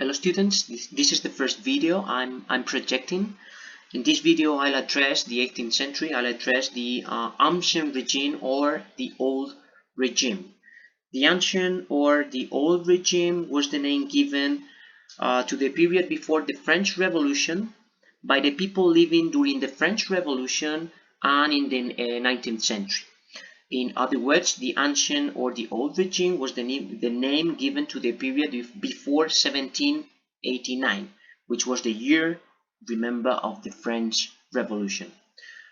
Hello students, this is the first video I'm projecting. In this video I'll address the 18th century, I'll address the Ancien regime or the Old Regime. The Ancien or the Old Regime was the name given to the period before the French Revolution by the people living during the French Revolution and in the 19th century. In other words, the Ancien or the Old Regime was the name given to the period before 1789, which was the year, remember, of the French Revolution.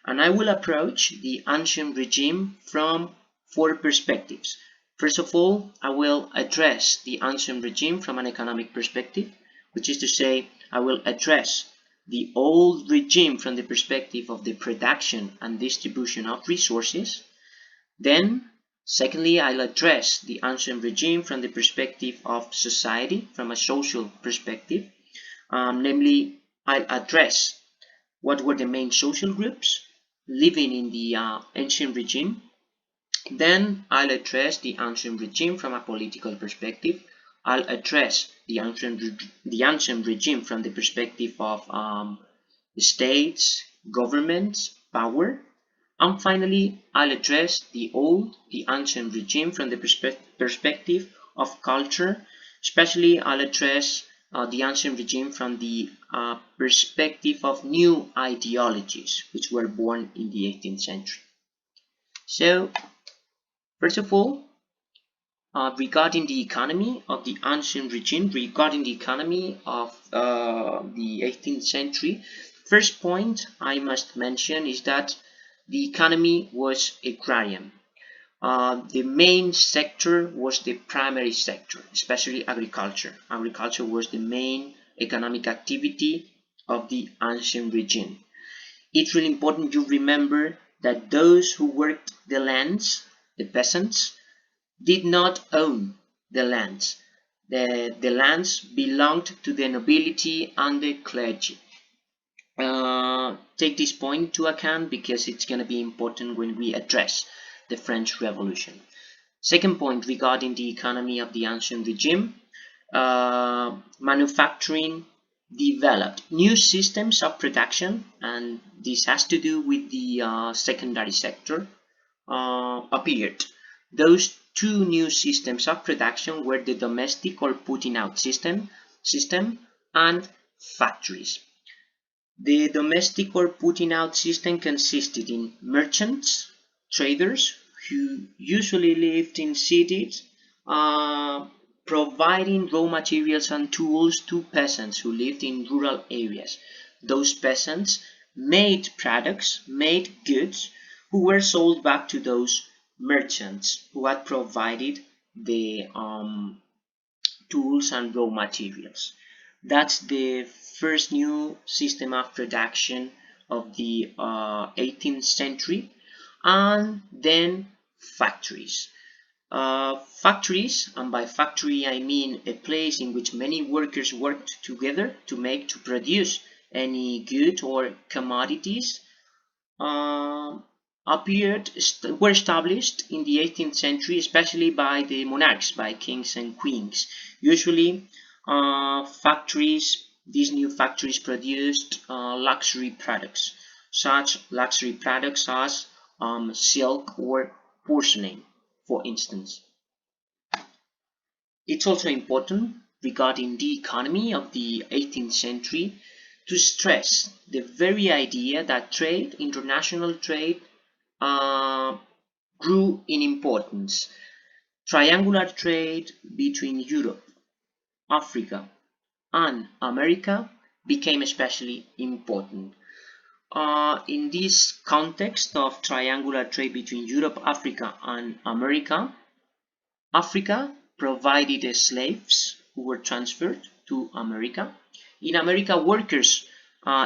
And I will approach the Ancien regime from four perspectives. First of all, I will address the Ancien regime from an economic perspective, which is to say, I will address the Old Regime from the perspective of the production and distribution of resources. Then, secondly, I'll address the Ancien regime from the perspective of society, from a social perspective. Namely, I'll address what were the main social groups living in the ancient regime. Then I'll address the ancient regime from a political perspective. I'll address the ancient regime from the perspective of states, governments, power. And finally, I'll address the ancient regime from the perspective of culture. Especially, I'll address the ancient regime from the perspective of new ideologies which were born in the 18th century. So, first of all, regarding the economy of the ancient regime, regarding the economy of the 18th century, first point I must mention is that the economy was agrarian. The main sector was the primary sector, especially agriculture. Agriculture was the main economic activity of the ancient regime. It's really important you remember that those who worked the lands, the peasants, did not own the lands. The lands belonged to the nobility and the clergy. Take this point into account because it's going to be important when we address the French Revolution. Second point regarding the economy of the ancient regime, manufacturing developed. New systems of production, and this has to do with the secondary sector, appeared. Those two new systems of production were the domestic or putting out system and factories. The domestic or putting out system consisted in merchants, traders, who usually lived in cities, providing raw materials and tools to peasants who lived in rural areas. Those peasants made products, made goods, who were sold back to those merchants who had provided the tools and raw materials. That's the first new system of production of the 18th century. And then factories. Factories, and by factory I mean a place in which many workers worked together to produce any good or commodities, were established in the 18th century, especially by the monarchs, by kings and queens. Usually, these new factories produced luxury products, such luxury products as silk or porcelain, for instance. It's also important regarding the economy of the 18th century to stress the very idea that trade, international trade, grew in importance. Triangular trade between Europe, Africa, and America became especially important. In this context of triangular trade between Europe, Africa, and America, Africa provided slaves who were transferred to America. In America, workers,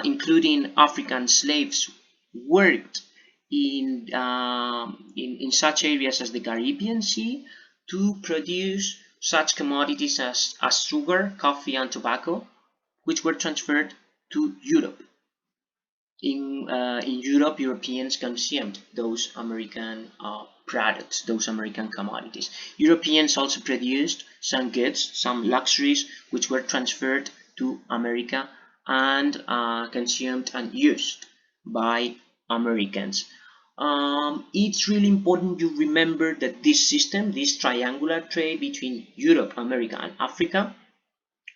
including African slaves, worked in such areas as the Caribbean Sea to produce such commodities as sugar, coffee, and tobacco, which were transferred to Europe. In Europe, Europeans consumed those American products, those American commodities. Europeans also produced some goods, some luxuries, which were transferred to America and consumed and used by Americans. It's really important you remember that this system, this triangular trade between Europe, America, and Africa,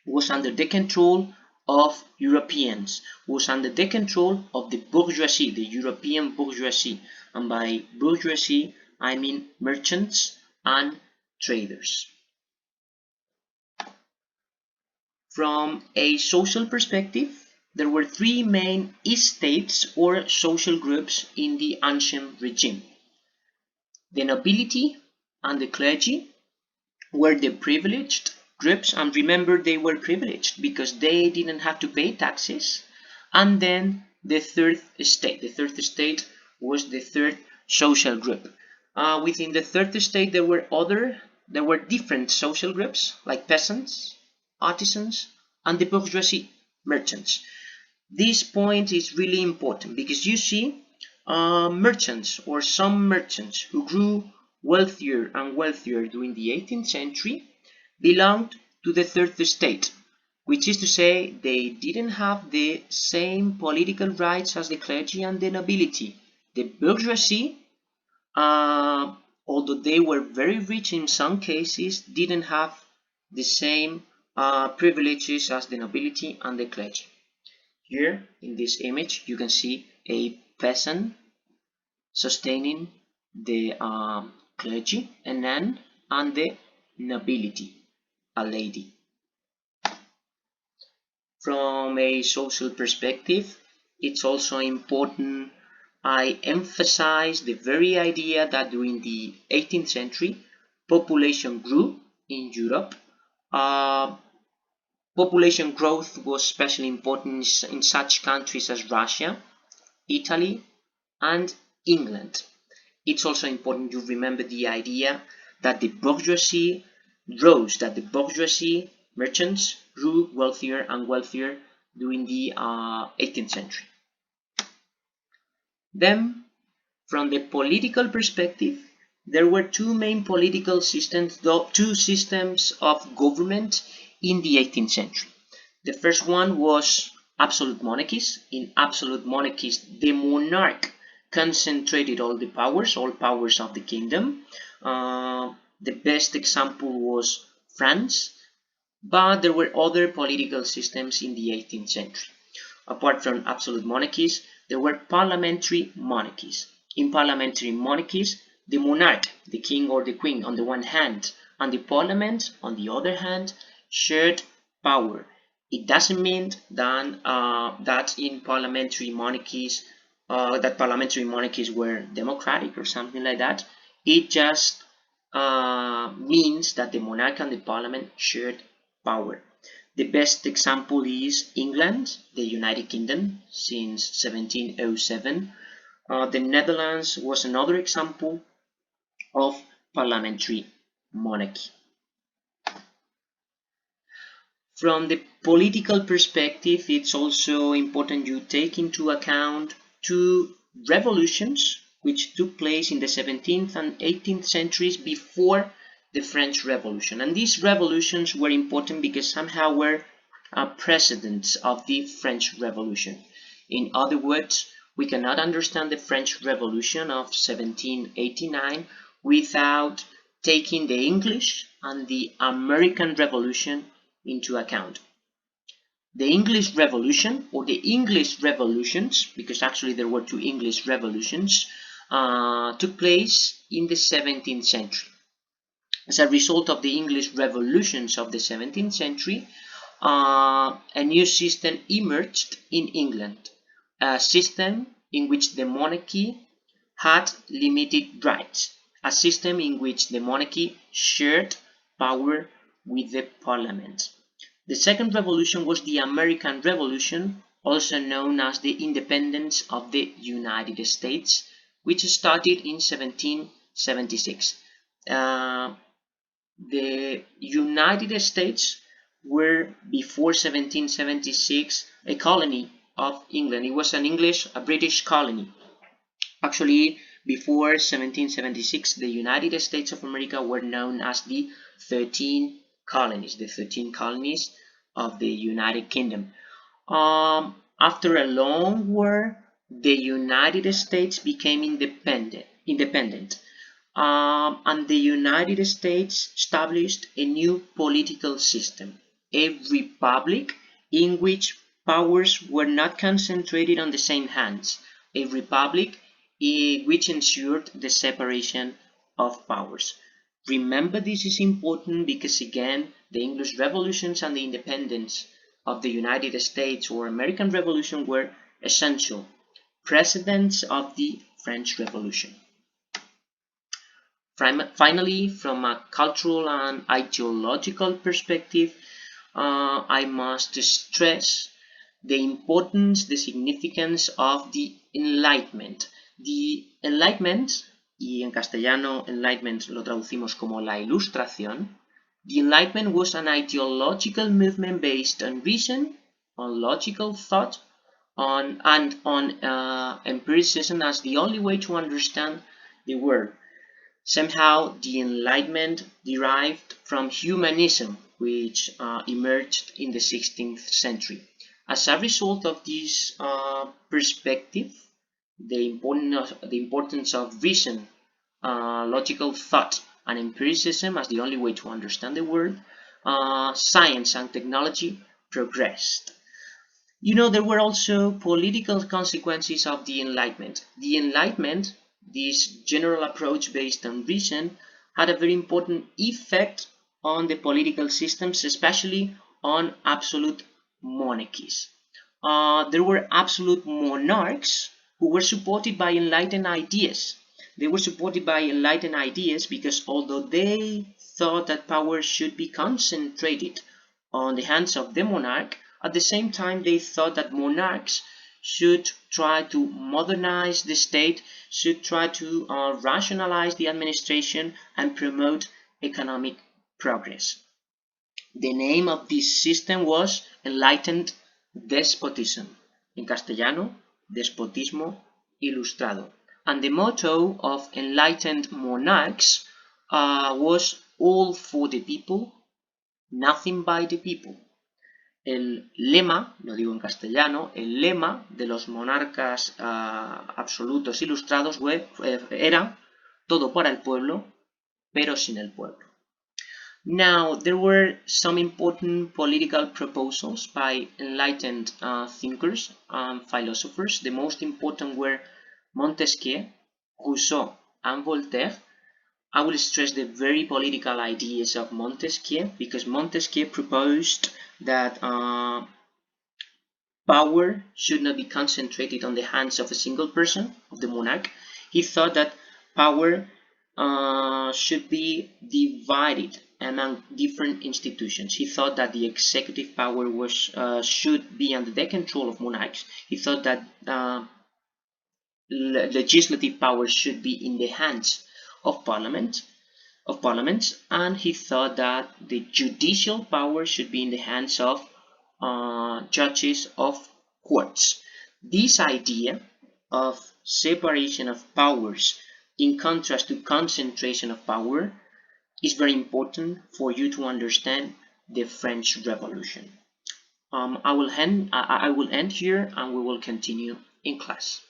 was under the control of Europeans, was under the control of the bourgeoisie, the European bourgeoisie. And by bourgeoisie, I mean merchants and traders. From a social perspective, there were three main estates or social groups in the ancient regime. The nobility and the clergy were the privileged groups, and remember they were privileged because they didn't have to pay taxes. And then the third estate was the third social group. Within the third estate there were different social groups like peasants, artisans, and the bourgeoisie, merchants. This point is really important because you see merchants or some merchants who grew wealthier and wealthier during the 18th century belonged to the third estate, which is to say they didn't have the same political rights as the clergy and the nobility. The bourgeoisie, although they were very rich in some cases, didn't have the same privileges as the nobility and the clergy. Here in this image you can see a peasant sustaining the clergy, a nun, and the nobility, a lady. From a social perspective, it's also important I emphasize the very idea that during the 18th century, population grew in Europe. Population growth was especially important in such countries as Russia, Italy, and England. It's also important to remember the idea that the bourgeoisie rose, that the bourgeoisie merchants grew wealthier and wealthier during the 18th century. Then, from the political perspective, there were two main political systems, two systems of government in the 18th century. The first one was absolute monarchies. In absolute monarchies, the monarch concentrated all powers of the kingdom. The best example was France, but there were other political systems in the 18th century. Apart from absolute monarchies, there were parliamentary monarchies. In parliamentary monarchies, the monarch, the king or the queen on the one hand, and the parliament on the other hand, shared power. It doesn't mean that in parliamentary monarchies were democratic or something like that. It just means that the monarch and the parliament shared power. The best example is England, the United Kingdom, since 1707. The Netherlands was another example of parliamentary monarchy. From the political perspective, it's also important you take into account two revolutions which took place in the 17th and 18th centuries before the French Revolution. And these revolutions were important because somehow were precedents of the French Revolution. In other words, we cannot understand the French Revolution of 1789 without taking the English and the American Revolution into account. The English Revolution, or the English revolutions, because actually there were two English revolutions, took place in the 17th century. As a result of the English revolutions of the 17th century, a new system emerged in England, a system in which the monarchy had limited rights, a system in which the monarchy shared power with the parliament. The second revolution was the American Revolution, also known as the independence of the United States, which started in 1776. The United States were, before 1776, a colony of England. It was a British colony. Actually, Before 1776, the United States of America were known as the 13 colonies of the United Kingdom. After a long war, the United States became independent. And the United States established a new political system, a republic in which powers were not concentrated on the same hands, a republic which ensured the separation of powers. Remember, this is important because, again, the English revolutions and the independence of the United States or American Revolution were essential precedents of the French Revolution. Finally, from a cultural and ideological perspective, I must stress the importance, the significance of the Enlightenment. The Enlightenment, y en castellano Enlightenment lo traducimos como la Ilustración, the Enlightenment was an ideological movement based on reason, on logical thought, on empiricism as the only way to understand the world. Somehow, the Enlightenment derived from humanism, which emerged in the 16th century. As a result of this perspective, the importance of reason, logical thought, and empiricism as the only way to understand the world, science and technology progressed. You know, there were also political consequences of the Enlightenment. The Enlightenment, this general approach based on reason, had a very important effect on the political systems, especially on absolute monarchies. There were absolute monarchs who were supported by enlightened ideas. They were supported by enlightened ideas because although they thought that power should be concentrated on the hands of the monarch, at the same time they thought that monarchs should try to modernize the state, should try to rationalize the administration and promote economic progress. The name of this system was enlightened despotism. En castellano, despotismo ilustrado. And the motto of enlightened monarchs was all for the people, nothing by the people. El lema, lo digo en castellano, el lema de los monarcas absolutos ilustrados era todo para el pueblo, pero sin el pueblo. Now, there were some important political proposals by enlightened thinkers and philosophers. The most important were Montesquieu, Rousseau, and Voltaire. I will stress the very political ideas of Montesquieu because Montesquieu proposed that power should not be concentrated on the hands of a single person, of the monarch. He thought that power should be divided among different institutions. He thought that the executive power should be under the control of monarchs. He thought that legislative power should be in the hands of parliaments, and he thought that the judicial power should be in the hands of judges of courts. This idea of separation of powers in contrast to concentration of power is very important for you to understand the French Revolution. I will end here and we will continue in class.